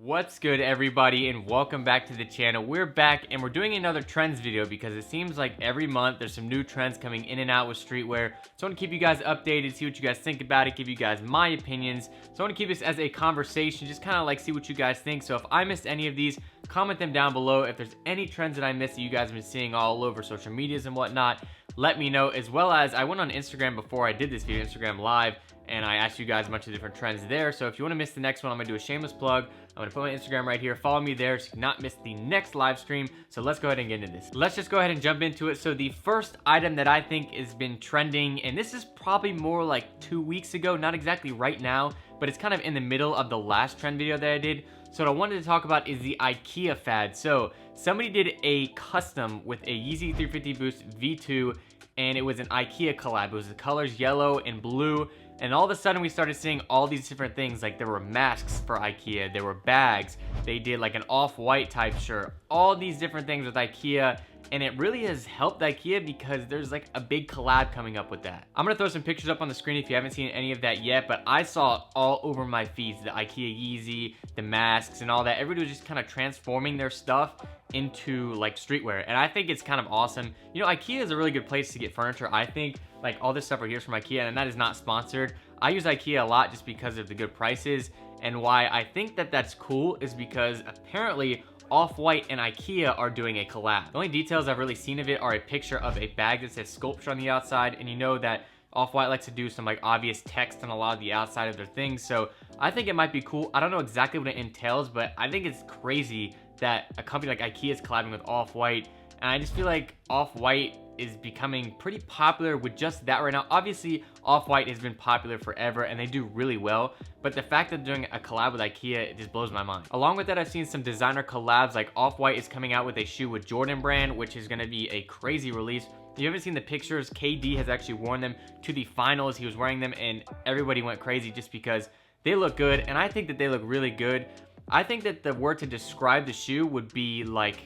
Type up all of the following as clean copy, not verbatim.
What's good, everybody, and welcome back to the channel. We're back and we're doing another trends video because it seems like every month there's some new trends coming in and out with streetwear. So I want to keep you guys updated, see what you guys think about it, give you guys my opinions. So I want to keep this as a conversation, just kind of like see what you guys think. So if I missed any of these, comment them down below. If there's any trends that I missed that you guys have been seeing all over social medias and whatnot, let me know. As well as I went on Instagram before I did this video, Instagram live, and I asked you guys a bunch of different trends there. So if you want to miss the next one, I'm gonna do a shameless plug. I'm gonna put my Instagram right here. Follow me there so you cannot miss the next live stream. So let's go ahead and get into this. Let's just go ahead and jump into it. So the first item that I think has been trending, and this is probably more like 2 weeks ago, not exactly right now, but it's kind of in the middle of the last trend video that I did. So what I wanted to talk about is the Ikea Fad. So somebody did a custom with a Yeezy 350 Boost V2, and it was an Ikea collab. It was the colors yellow and blue. And all of a sudden we started seeing all these different things. Like there were masks for Ikea, there were bags, they did like an off-white type shirt, all these different things with Ikea. And it really has helped Ikea because there's like a big collab coming up with that. I'm gonna throw some pictures up on the screen if you haven't seen any of that yet, but I saw it all over my feeds, the Ikea Yeezy, the masks and all that. Everybody was just kind of transforming their stuff into like streetwear, and I think it's kind of awesome. You know, Ikea is a really good place to get furniture. I think like all this stuff right here is from Ikea, and that is not sponsored. I use Ikea a lot just because of the good prices, and why I think that that's cool is because apparently Off-White and Ikea are doing a collab. The only details I've really seen of it are a picture of a bag that says sculpture on the outside, and you know that Off-White likes to do some like obvious text on a lot of the outside of their things, so I think it might be cool. I don't know exactly what it entails, but I think it's crazy that a company like Ikea is collabing with Off-White, and I just feel like Off-White is becoming pretty popular with just that right now. Obviously, Off-White has been popular forever and they do really well, but the fact that they're doing a collab with Ikea, it just blows my mind. Along with that, I've seen some designer collabs, like Off-White is coming out with a shoe with Jordan brand, which is gonna be a crazy release. If you haven't seen the pictures, KD has actually worn them to the finals. He was wearing them and everybody went crazy just because they look good, and I think that they look really good. I think that the word to describe the shoe would be like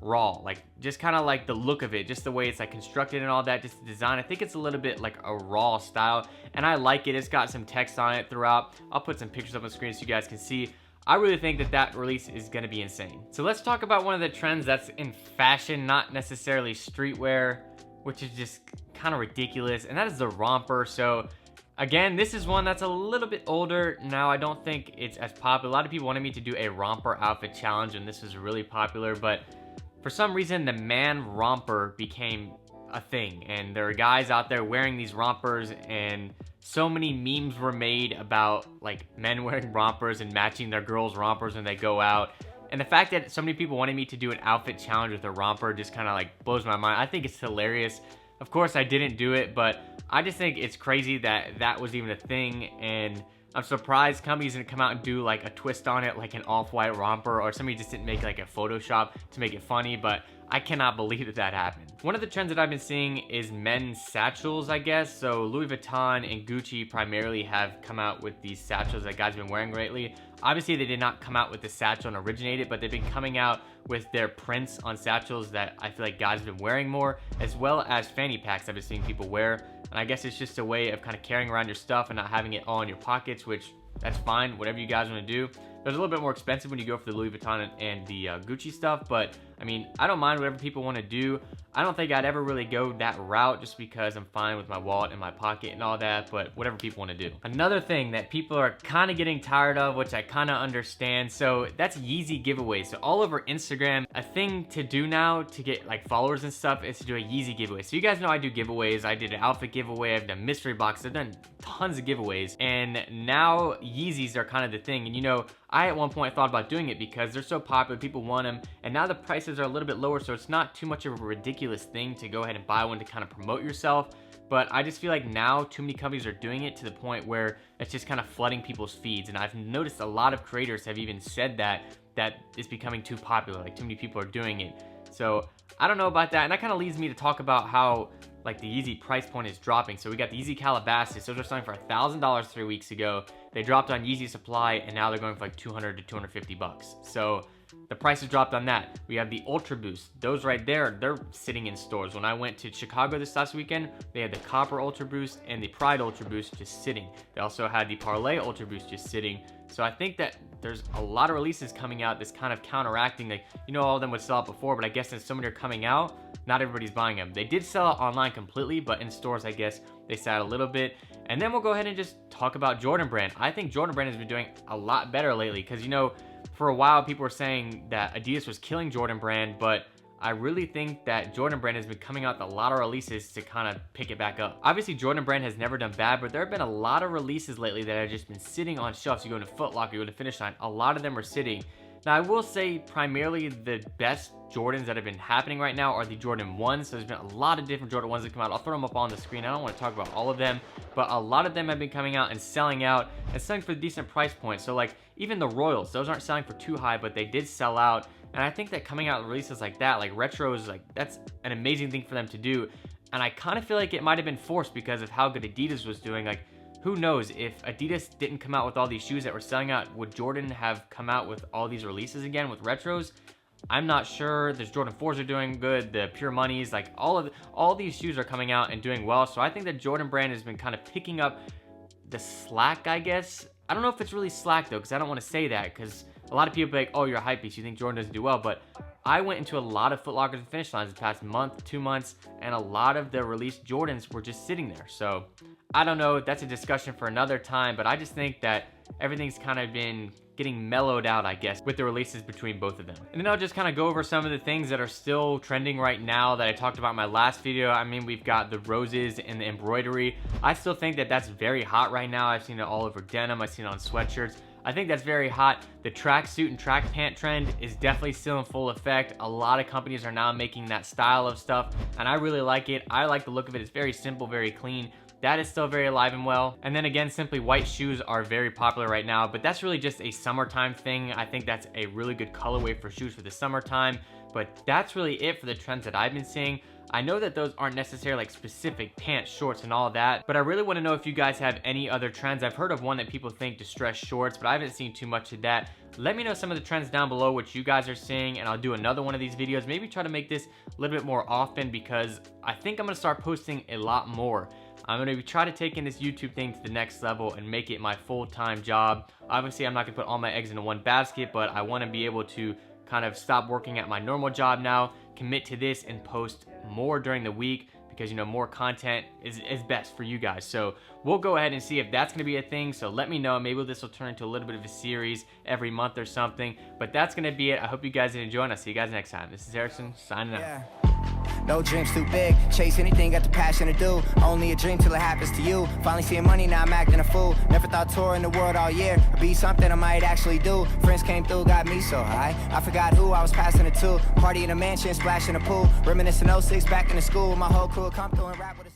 raw, like just kind of like the look of it, just the way it's like constructed and all that, just the design. I think it's a little bit like a raw style, and I like it. It's got some text on it throughout. I'll put some pictures up on the screen so you guys can see. I really think that that release is going to be insane. So let's talk about one of the trends that's in fashion, not necessarily streetwear, which is just kind of ridiculous, and that is the romper. So again, this is one that's a little bit older now. I don't think it's as popular. A lot of people wanted me to do a romper outfit challenge, and this was really popular, but for some reason, the man romper became a thing, and there are guys out there wearing these rompers, and so many memes were made about like men wearing rompers and matching their girls' rompers when they go out. And the fact that so many people wanted me to do an outfit challenge with a romper just kind of like blows my mind. I think it's hilarious. Of course, I didn't do it, but I just think it's crazy that that was even a thing, and I'm surprised companies didn't come out and do like a twist on it, like an off-white romper, or somebody just didn't make like a Photoshop to make it funny, but I cannot believe that that happened. One of the trends that I've been seeing is men's satchels, I guess. So Louis Vuitton and Gucci primarily have come out with these satchels that guys have been wearing lately. Obviously, they did not come out with the satchel and originate it, but they've been coming out with their prints on satchels that I feel like guys have been wearing more, as well as fanny packs I've been seeing people wear. And I guess it's just a way of kind of carrying around your stuff and not having it all in your pockets, which that's fine, whatever you guys want to do. There's a little bit more expensive when you go for the Louis Vuitton and the Gucci stuff, but I mean, I don't mind whatever people want to do. I don't think I'd ever really go that route just because I'm fine with my wallet in my pocket and all that, but whatever people want to do. Another thing that people are kind of getting tired of, which I kind of understand, so that's Yeezy giveaways. So all over Instagram, a thing to do now to get like followers and stuff is to do a Yeezy giveaway. So you guys know I do giveaways. I did an outfit giveaway, I've done mystery boxes, I've done tons of giveaways, and now Yeezys are kind of the thing. And you know, I at one point thought about doing it because they're so popular, people want them, and now the prices are a little bit lower, so it's not too much of a ridiculous thing to go ahead and buy one to kind of promote yourself. But I just feel like now too many companies are doing it to the point where it's just kind of flooding people's feeds, and I've noticed a lot of creators have even said that it's becoming too popular, like too many people are doing it. So I don't know about that, and that kind of leads me to talk about how like the Yeezy price point is dropping. So we got the Yeezy Calabasas. Those were selling for $1,000 3 weeks ago. They dropped on Yeezy Supply, and now they're going for like 200 to 250 bucks. So the price has dropped on that. We have the Ultra Boost. Those right there, they're sitting in stores. When I went to Chicago this last weekend, they had the Copper Ultra Boost and the Pride Ultra Boost just sitting. They also had the Parlay Ultra Boost just sitting. So I think that there's a lot of releases coming out that's kind of counteracting. Like, you know, all of them would sell out before, but I guess since so many are coming out, not everybody's buying them. They did sell out online completely, but in stores, I guess they sat a little bit. And then we'll go ahead and just talk about Jordan Brand. I think Jordan Brand has been doing a lot better lately because, you know, for a while people were saying that Adidas was killing Jordan Brand, but I really think that Jordan Brand has been coming out with a lot of releases to kind of pick it back up. Obviously, Jordan Brand has never done bad, but there have been a lot of releases lately that have just been sitting on shelves. You go to Foot Locker, you go to Finish Line, a lot of them are sitting. Now, I will say primarily the best Jordans that have been happening right now are the Jordan 1s. So there's been a lot of different Jordan 1s that come out. I'll throw them up on the screen. I don't want to talk about all of them, but a lot of them have been coming out and selling out and selling for a decent price point. So like even the Royals, those aren't selling for too high, but they did sell out. And I think that coming out with releases like that, like retros, like that's an amazing thing for them to do. And I kind of feel like it might have been forced because of how good Adidas was doing. Like, who knows, if Adidas didn't come out with all these shoes that were selling out, would Jordan have come out with all these releases again with retros? I'm not sure. There's Jordan 4s are doing good, the Pure Moneys, like all these shoes are coming out and doing well. So I think that Jordan Brand has been kind of picking up the slack, I guess. I don't know if it's really slack though, because I don't want to say that, because a lot of people be like, oh, you're a hypebeast, you think Jordan doesn't do well, but I went into a lot of Foot Lockers and Finish Lines the past month, 2 months, and a lot of the released Jordans were just sitting there. So I don't know, that's a discussion for another time, but I just think that everything's kind of been getting mellowed out, I guess, with the releases between both of them. And then I'll just kind of go over some of the things that are still trending right now that I talked about in my last video. I mean, we've got the roses and the embroidery. I still think that that's very hot right now. I've seen it all over denim. I've seen it on sweatshirts. I think that's very hot. The tracksuit and track pant trend is definitely still in full effect. A lot of companies are now making that style of stuff, and I really like it. I like the look of it. It's very simple, very clean. That is still very alive and well. And then again, simply white shoes are very popular right now, but that's really just a summertime thing. I think that's a really good colorway for shoes for the summertime, but that's really it for the trends that I've been seeing. I know that those aren't necessarily like specific pants, shorts, and all that, but I really want to know if you guys have any other trends. I've heard of one that people think distressed shorts, but I haven't seen too much of that. Let me know some of the trends down below which you guys are seeing, and I'll do another one of these videos. Maybe try to make this a little bit more often because I think I'm going to start posting a lot more. I'm going to try to take in this YouTube thing to the next level and make it my full-time job. Obviously, I'm not going to put all my eggs into one basket, but I want to be able to kind of stop working at my normal job now, commit to this, and post more during the week because, you know, more content is best for you guys. So we'll go ahead and see if that's going to be a thing. So let me know. Maybe this will turn into a little bit of a series every month or something. But that's going to be it. I hope you guys enjoy, and I'll see you guys next time. This is Harrison signing out. No dreams too big, chase anything, got the passion to do. Only a dream till it happens to you. Finally seeing money, now I'm acting a fool. Never thought touring the world all year would be something I might actually do. Friends came through, got me so high, I forgot who I was passing it to. Party in a mansion, splash in a pool. Reminiscing 06 back in the school. My whole crew come through and rap with us.